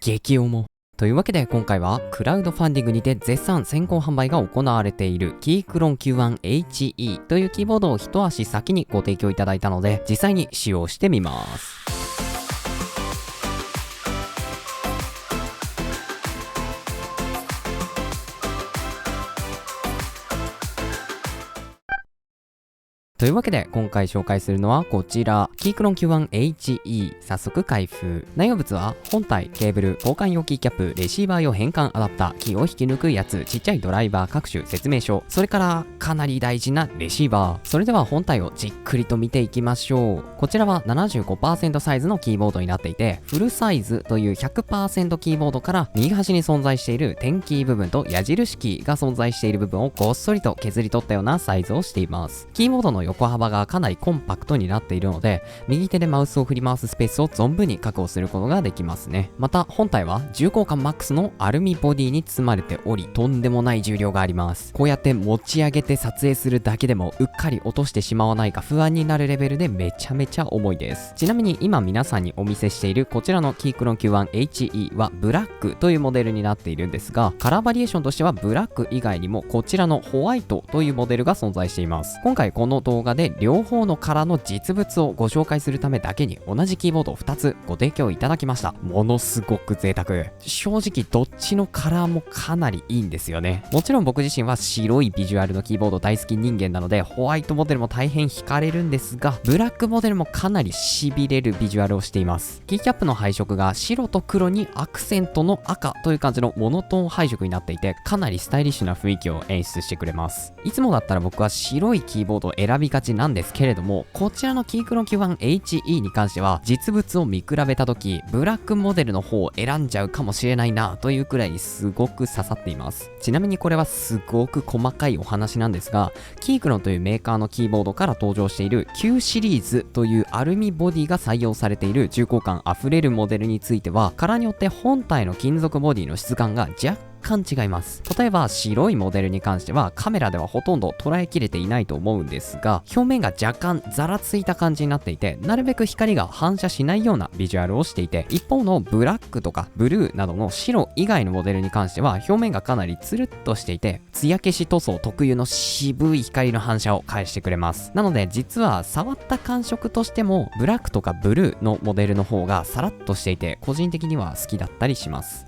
激重。というわけで今回はクラウドファンディングにて絶賛先行販売が行われているキークロン Q1HE というキーボードを一足先にご提供いただいたので実際に使用してみます。というわけで今回紹介するのはこちらキークロン Q1HE。 早速開封。内容物は本体、ケーブル、交換用キーキャップ、レシーバー用変換アダプター、キーを引き抜くやつ、ちっちゃいドライバー、各種説明書、それからかなり大事なレシーバー。それでは本体をじっくりと見ていきましょう。こちらは 75% サイズのキーボードになっていて、フルサイズという 100% キーボードから右端に存在している点キー部分と矢印キーが存在している部分をごっそりと削り取ったようなサイズをしています。キーボードの横幅がかなりコンパクトになっているので右手でマウスを振り回すスペースを存分に確保することができますね。また本体は重厚感マックスのアルミボディに包まれておりとんでもない重量があります。こうやって持ち上げて撮影するだけでもうっかり落としてしまわないか不安になるレベルでめちゃめちゃ重いです。ちなみに今皆さんにお見せしているこちらのキークロン Q1HE はブラックというモデルになっているんですが、カラーバリエーションとしてはブラック以外にもこちらのホワイトというモデルが存在しています。今回この動画で両方のカラーの実物をご紹介するためだけに同じキーボードを2つご提供いただきました。ものすごく贅沢。正直どっちのカラーもかなりいいんですよね。もちろん僕自身は白いビジュアルのキーボード大好き人間なのでホワイトモデルも大変惹かれるんですが、ブラックモデルもかなり痺れるビジュアルをしています。キーキャップの配色が白と黒にアクセントの赤という感じのモノトーン配色になっていてかなりスタイリッシュな雰囲気を演出してくれます。いつもだったら僕は白いキーボードを選びがちなんですけれども、こちらのキークロン Q1HE に関しては実物を見比べた時ブラックモデルの方を選んじゃうかもしれないなというくらいにすごく刺さっています。ちなみにこれはすごく細かいお話なんですが、キークロンというメーカーのキーボードから登場している Q シリーズというアルミボディが採用されている重厚感あふれるモデルについてはカラーによって本体の金属ボディの質感が若干違います。例えば白いモデルに関してはカメラではほとんど捉えきれていないと思うんですが、表面が若干ザラついた感じになっていてなるべく光が反射しないようなビジュアルをしていて、一方のブラックとかブルーなどの白以外のモデルに関しては表面がかなりツルッとしていて艶消し塗装特有の渋い光の反射を返してくれます。なので実は触った感触としてもブラックとかブルーのモデルの方がサラッとしていて個人的には好きだったりします。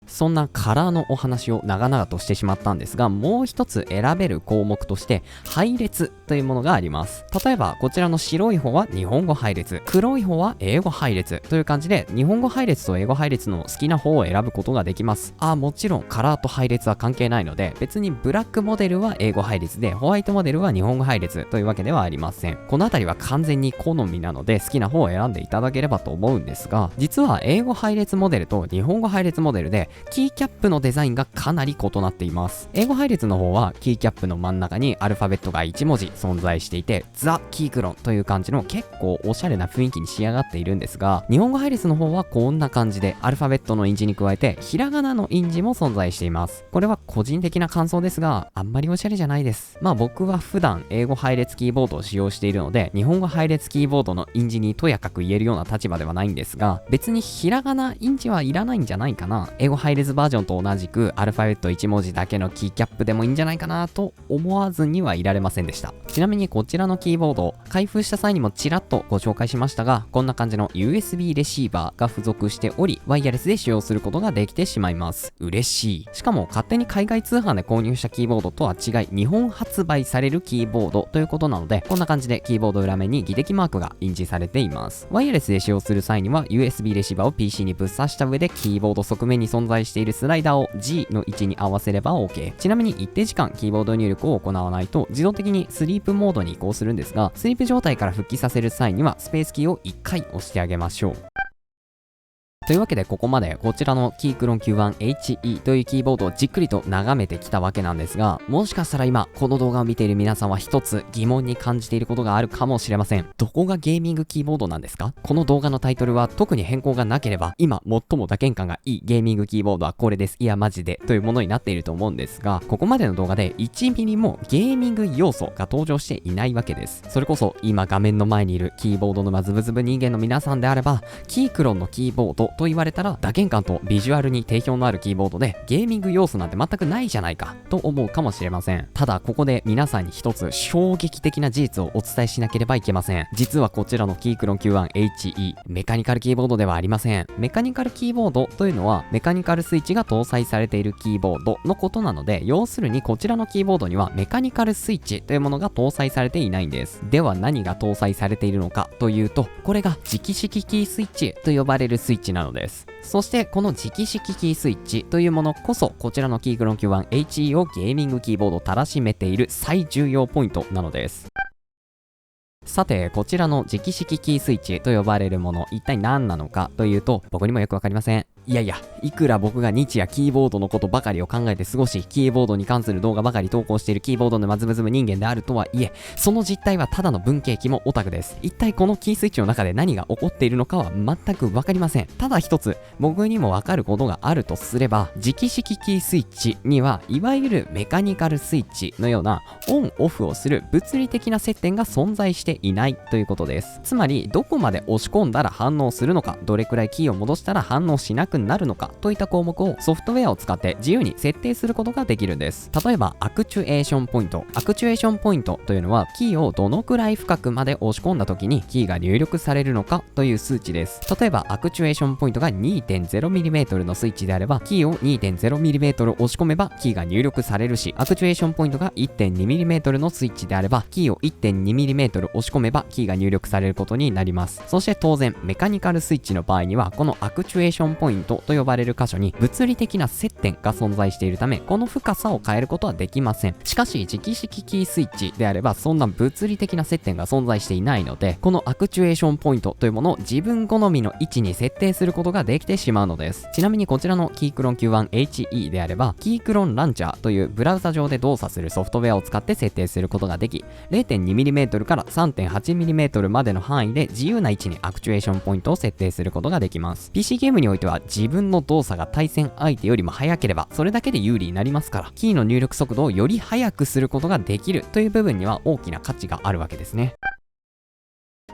そんなカラーのお話を長々としてしまったんですが、もう一つ選べる項目として配列というものがあります。例えばこちらの白い方は日本語配列、黒い方は英語配列という感じで日本語配列と英語配列の好きな方を選ぶことができます。もちろんカラーと配列は関係ないので別にブラックモデルは英語配列でホワイトモデルは日本語配列というわけではありません。このあたりは完全に好みなので好きな方を選んでいただければと思うんですが、実は英語配列モデルと日本語配列モデルでキーキャップのデザインがかなり異なっています。英語配列の方はキーキャップの真ん中にアルファベットが1文字存在していてザ・キークロンという感じの結構おしゃれな雰囲気に仕上がっているんですが、日本語配列の方はこんな感じでアルファベットの印字に加えてひらがなの印字も存在しています。これは個人的な感想ですがあんまりおしゃれじゃないです。僕は普段英語配列キーボードを使用しているので日本語配列キーボードの印字にとやかく言えるような立場ではないんですが、別にひらがな印字はいらないんじゃないかな。英語配列バージョンと同じくアルファベット1文字だけのキーキャップでもいいんじゃないかなと思わずにはいられませんでした。ちなみにこちらのキーボード開封した際にもちらっとご紹介しましたが、こんな感じの USB レシーバーが付属しておりワイヤレスで使用することができてしまいます。嬉しい。しかも勝手に海外通販で購入したキーボードとは違い日本発売されるキーボードということなので、こんな感じでキーボード裏面に技的マークが印字されています。ワイヤレスで使用する際には USB レシーバーを PC にぶっ刺した上でキーボード側面に存在しているスライダーを G の位置に合わせれば OK。 ちなみに一定時間キーボード入力を行わないと自動的にスリープモードに移行するんですが、スリープ状態から復帰させる際にはスペースキーを1回押してあげましょう。というわけでここまでこちらのキークロン Q1HE というキーボードをじっくりと眺めてきたわけなんですが、もしかしたら今この動画を見ている皆さんは一つ疑問に感じていることがあるかもしれません。どこがゲーミングキーボードなんですか？この動画のタイトルは特に変更がなければ今最も打鍵感がいいゲーミングキーボードはこれです、いやマジでというものになっていると思うんですが、ここまでの動画で1ミリもゲーミング要素が登場していないわけです。それこそ今画面の前にいるキーボードのズブズブ人間の皆さんであればキークロンのキーボードと言われたら、打鍵感とビジュアルに定評のあるキーボードでゲーミング要素なんて全くないじゃないかと思うかもしれません。ただここで皆さんに一つ衝撃的な事実をお伝えしなければいけません。実はこちらのキークロン Q1HE メカニカルキーボードではありません。メカニカルキーボードというのはメカニカルスイッチが搭載されているキーボードのことなので、要するにこちらのキーボードにはメカニカルスイッチというものが搭載されていないんです。では何が搭載されているのかというと、これが直式キースイッチと呼ばれるスイッチなのです。そしてこの直式キースイッチというものこそ、こちらのキークロン Q1HE をゲーミングキーボードたらしめている最重要ポイントなのです。さて、こちらの直式キースイッチと呼ばれるもの、一体何なのかというと、僕にもよくわかりません。いやいや、いくら僕が日夜キーボードのことばかりを考えて過ごし、キーボードに関する動画ばかり投稿しているキーボードのズブズブ人間であるとはいえ、その実態はただの文系キモオタクです。一体このキースイッチの中で何が起こっているのかは全くわかりません。ただ一つ、僕にもわかることがあるとすれば、直式キースイッチには、いわゆるメカニカルスイッチのようなオンオフをする物理的な接点が存在していないということです。つまり、どこまで押し込んだら反応するのか、どれくらいキーを戻したら反応しなくなるのか、といった項目をソフトウェアを使って自由に設定することができるんです。例えば、アクチュエーションポイント。アクチュエーションポイントというのは、キーをどのくらい深くまで押し込んだ時にキーが入力されるのかという数値です。例えば、アクチュエーションポイントが 2.0mm のスイッチであれば、キーを 2.0mm 押し込めばキーが入力されるし、アクチュエーションポイントが 1.2mm のスイッチであれば、キーを 1.2mm 押し込めばキーが入力されることになります。そして当然、メカニカルスイッチの場合には、このアクチュエーションポイントと呼ばれる箇所に物理的な接点が存在しているため、この深さを変えることはできません。しかし、直式キースイッチであれば、そんな物理的な接点が存在していないので、このアクチュエーションポイントというものを自分好みの位置に設定することができてしまうのです。ちなみにこちらのキークロン Q1HE であれば、キークロンランチャーというブラウザ上で動作するソフトウェアを使って設定することができ、0.2mm から 3.8mm までの範囲で自由な位置にアクチュエーションポイントを設定することができます。PC ゲームにおいては自分の動作が対戦相手よりも速ければそれだけで有利になりますから、キーの入力速度をより速くすることができるという部分には大きな価値があるわけですね。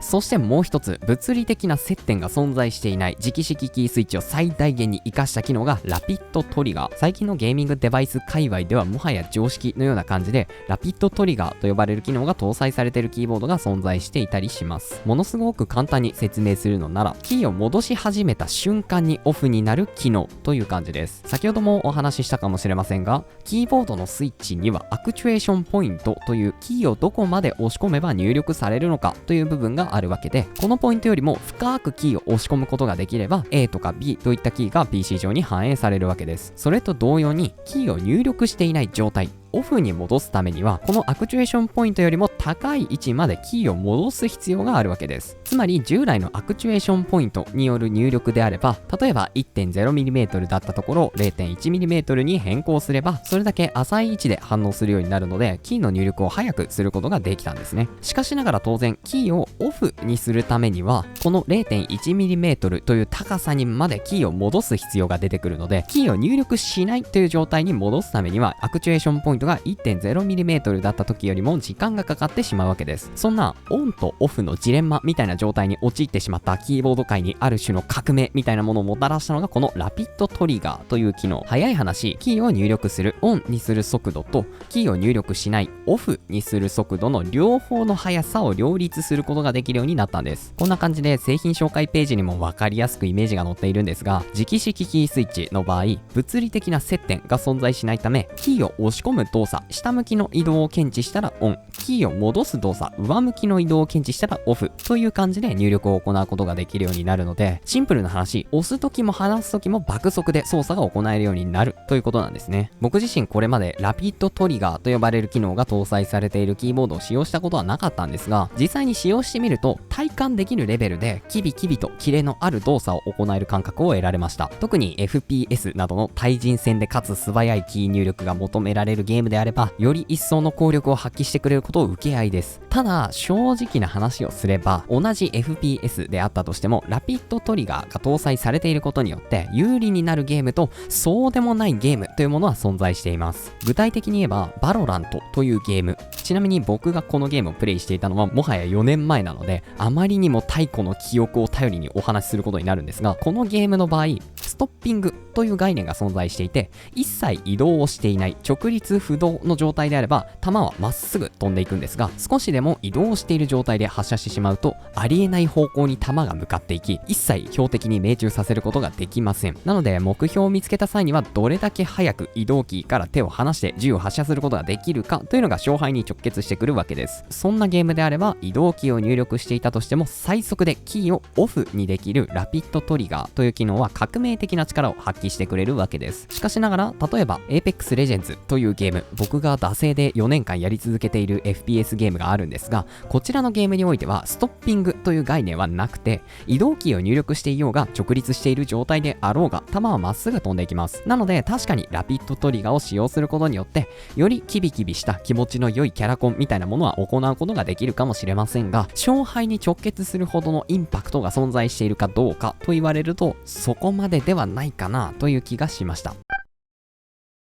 そしてもう一つ、物理的な接点が存在していない直式キースイッチを最大限に活かした機能がラピッドトリガー。最近のゲーミングデバイス界隈ではもはや常識のような感じで、ラピッドトリガーと呼ばれる機能が搭載されているキーボードが存在していたりします。ものすごく簡単に説明するのなら、キーを戻し始めた瞬間にオフになる機能という感じです。先ほどもお話ししたかもしれませんが、キーボードのスイッチにはアクチュエーションポイントというキーをどこまで押し込めば入力されるのかという部分があるわけで、このポイントよりも深くキーを押し込むことができれば A とか B といったキーが PC 上に反映されるわけです。それと同様にキーを入力していない状態、オフに戻すためには、このアクチュエーションポイントよりも高い位置までキーを戻す必要があるわけです。つまり従来のアクチュエーションポイントによる入力であれば、例えば 1.0mm だったところを 0.1mm に変更すれば、それだけ浅い位置で反応するようになるので、キーの入力を早くすることができたんですね。しかしながら当然、キーをオフにするためには、この 0.1mm という高さにまでキーを戻す必要が出てくるので、キーを入力しないという状態に戻すためには、アクチュエーションポイントが 1.0mm だった時よりも時間がかかってしまうわけです。そんなオンとオフのジレンマみたいな状態に陥ってしまったキーボード界にある種の革命みたいなものをもたらしたのがこのラピッドトリガーという機能。早い話、キーを入力するオンにする速度とキーを入力しないオフにする速度の両方の速さを両立することができるようになったんです。こんな感じで製品紹介ページにも分かりやすくイメージが載っているんですが、直式キースイッチの場合、物理的な接点が存在しないため、キーを押し込む動作、下向きの移動を検知したらオン、キーを戻す動作、上向きの移動を検知したらオフという感じで入力を行うことができるようになるので、シンプルな話、押す時も離す時も爆速で操作が行えるようになるということなんですね。僕自身これまでラピッドトリガーと呼ばれる機能が搭載されているキーボードを使用したことはなかったんですが、実際に使用してみると体感できるレベルでキビキビとキレのある動作を行える感覚を得られました。特に FPS などの対人戦でかつ素早いキー入力が求められるゲゲームであれば、より一層の効力を発揮してくれることを受け合いです。ただ、正直な話をすれば、同じ FPS であったとしても、ラピッドトリガーが搭載されていることによって、有利になるゲームと、そうでもないゲームというものは存在しています。具体的に言えば、バロラントというゲーム。ちなみに僕がこのゲームをプレイしていたのは、もはや4年前なので、あまりにも太古の記憶を頼りにお話しすることになるんですが、このゲームの場合、ストッピングという概念が存在していて、一切移動をしていない直立不動の状態であれば、弾はまっすぐ飛んでいくんですが、少しでも移動している状態で発射してしまうと、ありえない方向に弾が向かっていき、一切標的に命中させることができません。なので、目標を見つけた際には、どれだけ早く移動キーから手を離して銃を発射することができるかというのが勝敗に直結してくるわけです。そんなゲームであれば、移動キーを入力していたとしても、最速でキーをオフにできるラピッドトリガーという機能は革命的な力を発揮してくれるわけです。しかしながら、例えば Apex Legends というゲーム、僕が惰性で4年間やり続けている FPS ゲームがあるんですが、こちらのゲームにおいてはストッピングという概念はなくて、移動キーを入力していようが直立している状態であろうが、弾はまっすぐ飛んでいきます。なので確かにラピッドトリガーを使用することによって、よりキビキビした気持ちの良いキャラコンみたいなものは行うことができるかもしれませんが、勝敗に直結するほどのインパクトが存在しているかどうかと言われると、そこまでではないかなという気がしました。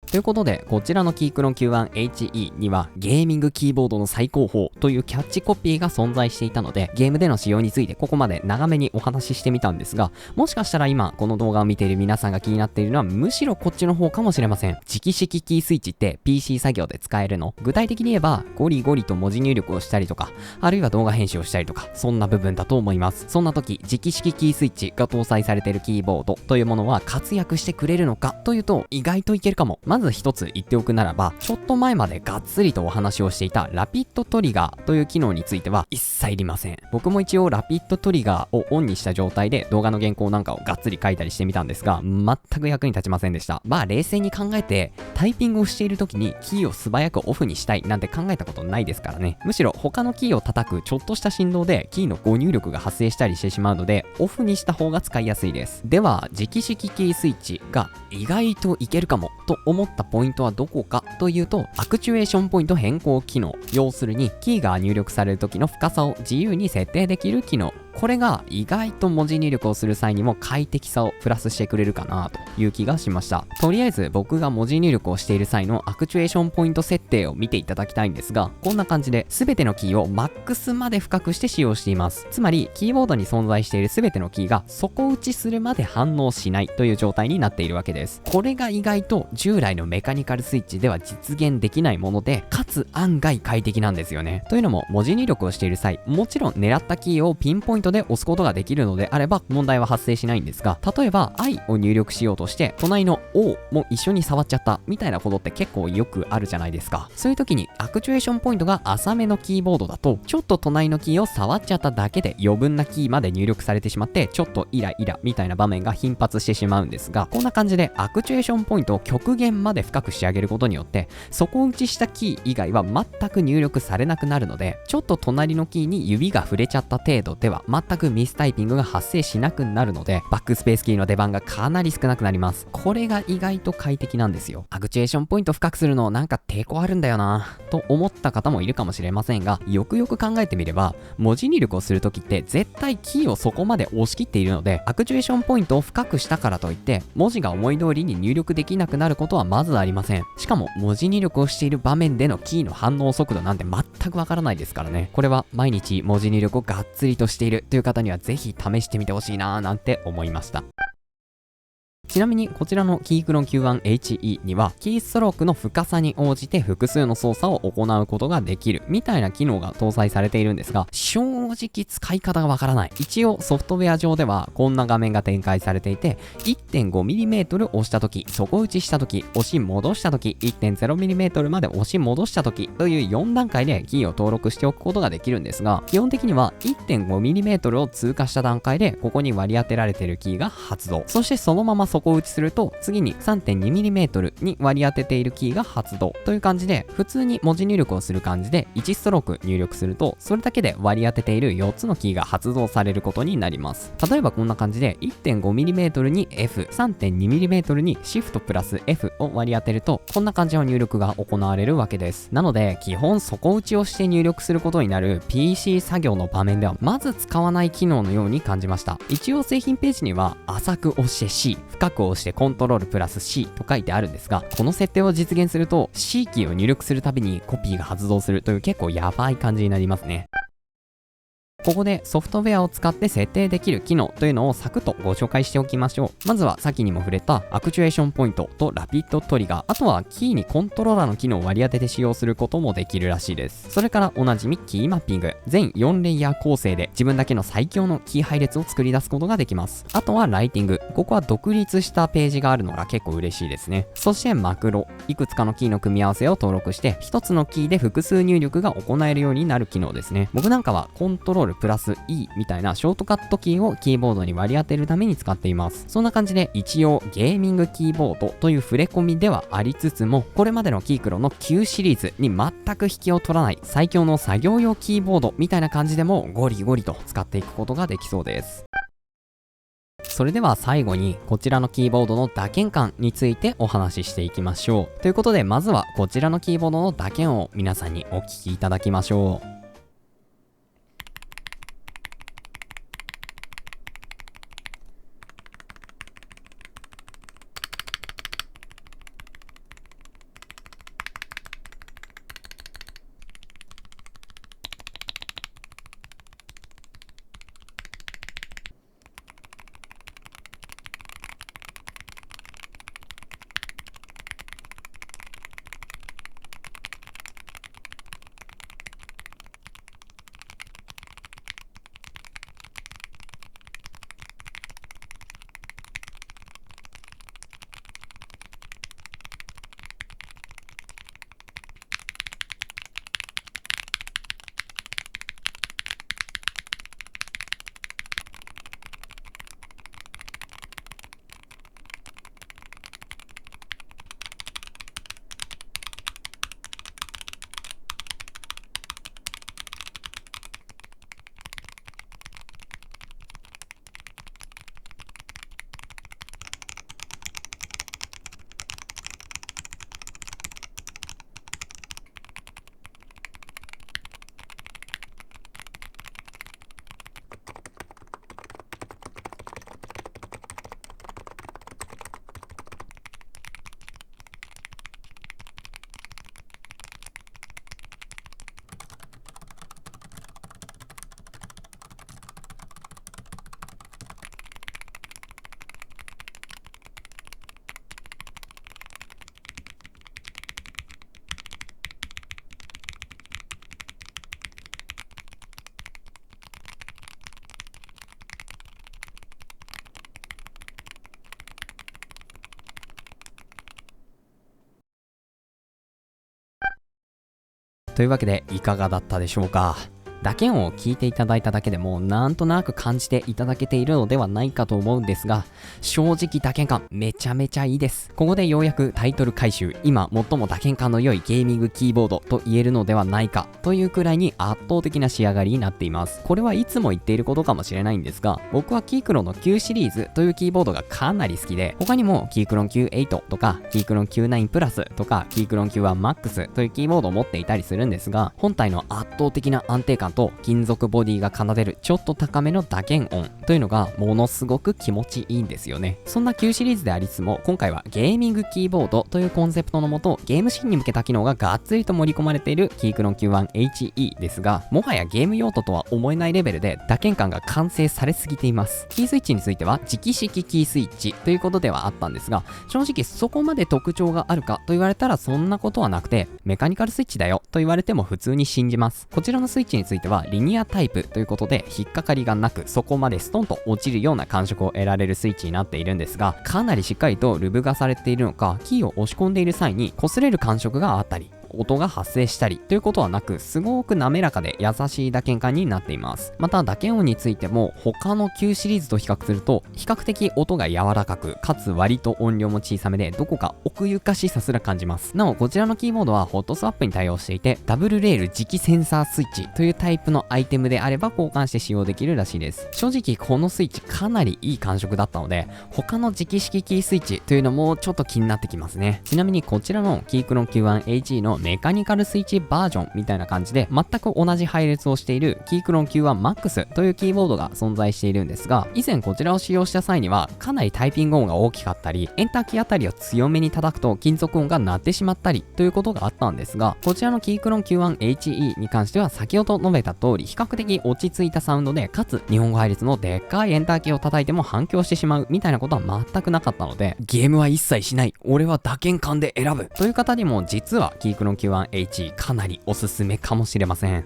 ということで、こちらのキークロン Q1HE にはゲーミングキーボードの最高峰というキャッチコピーが存在していたので、ゲームでの使用についてここまで長めにお話ししてみたんですが、もしかしたら今この動画を見ている皆さんが気になっているのはむしろこっちの方かもしれません。直式キースイッチって PC 作業で使えるの？具体的に言えばゴリゴリと文字入力をしたりとか、あるいは動画編集をしたりとか、そんな部分だと思います。そんな時、直式キースイッチが搭載されているキーボードというものは活躍してくれるのかというと、意外といけるかも。まず一つ言っておくならば、ちょっと前までがっつりとお話をしていたラピッドトリガーという機能については一切いりません。僕も一応ラピッドトリガーをオンにした状態で動画の原稿なんかをがっつり書いたりしてみたんですが、全く役に立ちませんでした。まあ冷静に考えて、タイピングをしている時にキーを素早くオフにしたいなんて考えたことないですからね。むしろ他のキーを叩くちょっとした振動でキーの誤入力が発生したりしてしまうので、オフにした方が使いやすいです。では、直式キースイッチが意外といけるかもと思ったポイントはどこかというと、アクチュエーションポイント変更機能。要するに、キーが入力される時の深さを自由に設定できる機能。これが意外と文字入力をする際にも快適さをプラスしてくれるかなという気がしました。とりあえず僕が文字入力をしている際のアクチュエーションポイント設定を見ていただきたいんですが、こんな感じで全てのキーをマックスまで深くして使用しています。つまりキーボードに存在している全てのキーが底打ちするまで反応しないという状態になっているわけです。これが意外と従来のメカニカルスイッチでは実現できないもので、かつ案外快適なんですよね。というのも文字入力をしている際、もちろん狙ったキーをピンポイントで押すことができるのであれば問題は発生しないんですが、例えば I を入力しようとして隣の O も一緒に触っちゃったみたいなことって結構よくあるじゃないですか。そういう時にアクチュエーションポイントが浅めのキーボードだと、ちょっと隣のキーを触っちゃっただけで余分なキーまで入力されてしまって、ちょっとイライラみたいな場面が頻発してしまうんですが、こんな感じでアクチュエーションポイントを極限まで深く仕上げることによって、底打ちしたキー以外は全く入力されなくなるので、ちょっと隣のキーに指が触れちゃった程度では全くミスタイピングが発生しなくなるので、バックスペースキーの出番がかなり少なくなります。これが意外と快適なんですよ。アクチュエーションポイント深くするのなんか抵抗あるんだよなと思った方もいるかもしれませんが、よくよく考えてみれば、文字入力をするときって絶対キーをそこまで押し切っているので、アクチュエーションポイントを深くしたからといって文字が思い通りに入力できなくなることはまずありません。しかも文字入力をしている場面でのキーの反応速度なんて全くわからないですからね。これは毎日文字入力をがっつりとしているという方にはぜひ試してみてほしいなーなんて思いました。ちなみにこちらのキークロン Q1HE にはキーストロークの深さに応じて複数の操作を行うことができるみたいな機能が搭載されているんですが、正直使い方がわからない。一応ソフトウェア上ではこんな画面が展開されていて、 1.5mm 押した時、底打ちした時、押し戻した時、 1.0mm まで押し戻した時という4段階でキーを登録しておくことができるんですが、基本的には 1.5mm を通過した段階でここに割り当てられているキーが発動。そしてそのままそ底打ちすると次に 3.2mm に割り当てているキーが発動という感じで、普通に文字入力をする感じで1ストローク入力すると、それだけで割り当てている4つのキーが発動されることになります。例えばこんな感じで 1.5mm に F、3.2mm に Shift プラス F を割り当てると、こんな感じの入力が行われるわけです。なので基本底打ちをして入力することになる PC 作業の場面ではまず使わない機能のように感じました。一応製品ページには浅く押して C、深く押してコントロールプラス C と書いてあるんですが、この設定を実現すると C キーを入力するたびにコピーが発動するという結構やばい感じになりますね。ここでソフトウェアを使って設定できる機能というのをサクッとご紹介しておきましょう。まずは先にも触れたアクチュエーションポイントとラピッドトリガー、あとはキーにコントローラーの機能を割り当てて使用することもできるらしいです。それからおなじみキーマッピング、全4レイヤー構成で自分だけの最強のキー配列を作り出すことができます。あとはライティング、ここは独立したページがあるのが結構嬉しいですね。そしてマクロ、いくつかのキーの組み合わせを登録して一つのキーで複数入力が行えるようになる機能ですね。僕なんかはコントロールプラス Eみたいなショートカットキーをキーボードに割り当てるために使っています。そんな感じで一応ゲーミングキーボードという触れ込みではありつつも、これまでのキークロの9シリーズに全く引きを取らない最強の作業用キーボードみたいな感じでもゴリゴリと使っていくことができそうです。それでは最後にこちらのキーボードの打鍵感についてお話ししていきましょう。ということでまずはこちらのキーボードの打鍵を皆さんにお聞きいただきましょう。というわけでいかがだったでしょうか。打鍵を聞いていただいただけでもなんとなく感じていただけているのではないかと思うんですが、正直打鍵感めちゃめちゃいいです。ここでようやくタイトル回収、今最も打鍵感の良いゲーミングキーボードと言えるのではないかというくらいに圧倒的な仕上がりになっています。これはいつも言っていることかもしれないんですが、僕はキークロンの9シリーズというキーボードがかなり好きで、他にもキークロン Q8 とかキークロン Q9 プラスとかキークロン Q1 Max というキーボードを持っていたりするんですが、本体の圧倒的な安定感と金属ボディが奏でるちょっと高めの打鍵音というのがものすごく気持ちいいんですよね。そんな9シリーズでありつつも、今回はゲーミングキーボードというコンセプトのもと、ゲームシーンに向けた機能ががっつりと盛り込まれているキークロン Q1HE ですが、もはやゲーム用途とは思えないレベルで打鍵感が完成されすぎています。キースイッチについては直式キースイッチということではあったんですが、正直そこまで特徴があるかと言われたらそんなことはなくて、メカニカルスイッチだよと言われても普通に信じます。こちらのスイッチについてはリニアタイプということで引っかかりがなく、そこまでストンと落ちるような感触を得られるスイッチになっているんですが、かなりしっかりとルブがされているのか、キーを押し込んでいる際に擦れる感触があったり、音が発生したりということはなく、すごく滑らかで優しい打鍵感になっています。また打鍵音についても他の旧シリーズと比較すると比較的音が柔らかく、かつ割と音量も小さめで、どこか奥ゆかしさすら感じます。なおこちらのキーボードはホットスワップに対応していて、ダブルレール磁気センサースイッチというタイプのアイテムであれば交換して使用できるらしいです。正直このスイッチかなりいい感触だったので、他の磁気式キースイッチというのもちょっと気になってきますね。ちなみにこちらのキークロン Q1HE のメカニカルスイッチバージョンみたいな感じで、全く同じ配列をしているキークロン Q1MAX というキーボードが存在しているんですが、以前こちらを使用した際にはかなりタイピング音が大きかったり、エンターキーあたりを強めに叩くと金属音が鳴ってしまったりということがあったんですが、こちらのキークロン Q1HE に関しては先ほど述べた通り比較的落ち着いたサウンドで、かつ日本語配列のでっかいエンターキーを叩いても反響してしまうみたいなことは全くなかったので、ゲームは一切しない、俺は打鍵感で選ぶという方にも実はキークロン Q1HE かなりおすすめかもしれません。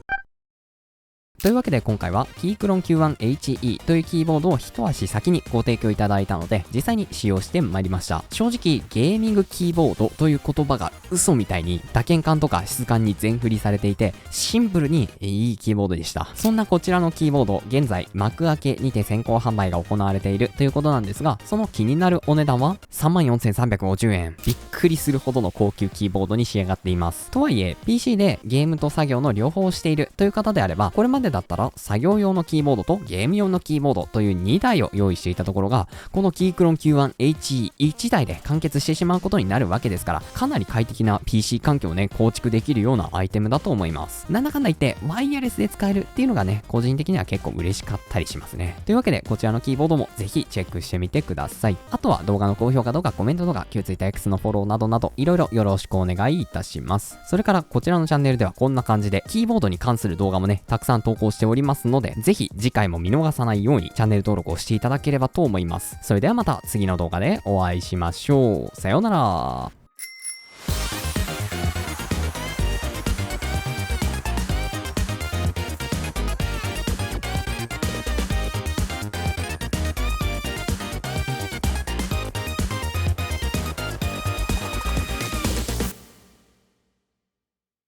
というわけで今回はキークロン Q1HE というキーボードを一足先にご提供いただいたので、実際に使用してまいりました。正直ゲーミングキーボードという言葉が嘘みたいに打鍵感とか質感に全振りされていて、シンプルにいいキーボードでした。そんなこちらのキーボード、現在幕開けにて先行販売が行われているということなんですが、その気になるお値段は 34,350 円。びっくりするほどの高級キーボードに仕上がっています。とはいえ PC でゲームと作業の両方をしているという方であれば、これまでだったら作業用のキーボードとゲーム用のキーボードという2台を用意していたところが、このキークロン Q1HE1 台で完結してしまうことになるわけですから、かなり快適な PC 環境をね構築できるようなアイテムだと思います。なんだかんだ言ってワイヤレスで使えるっていうのがね、個人的には結構嬉しかったりしますね。というわけでこちらのキーボードもぜひチェックしてみてください。あとは動画の高評価とかコメントとか旧 TwitterX のフォローなどなどいろいろよろしくお願いいたします。それからこちらのチャンネルではこんな感じでキーボードに関する動画もねたくさん投稿しておりますので、ぜひ次回も見逃さないようにチャンネル登録をしていただければと思います。それではまた次の動画でお会いしましょう。さようなら。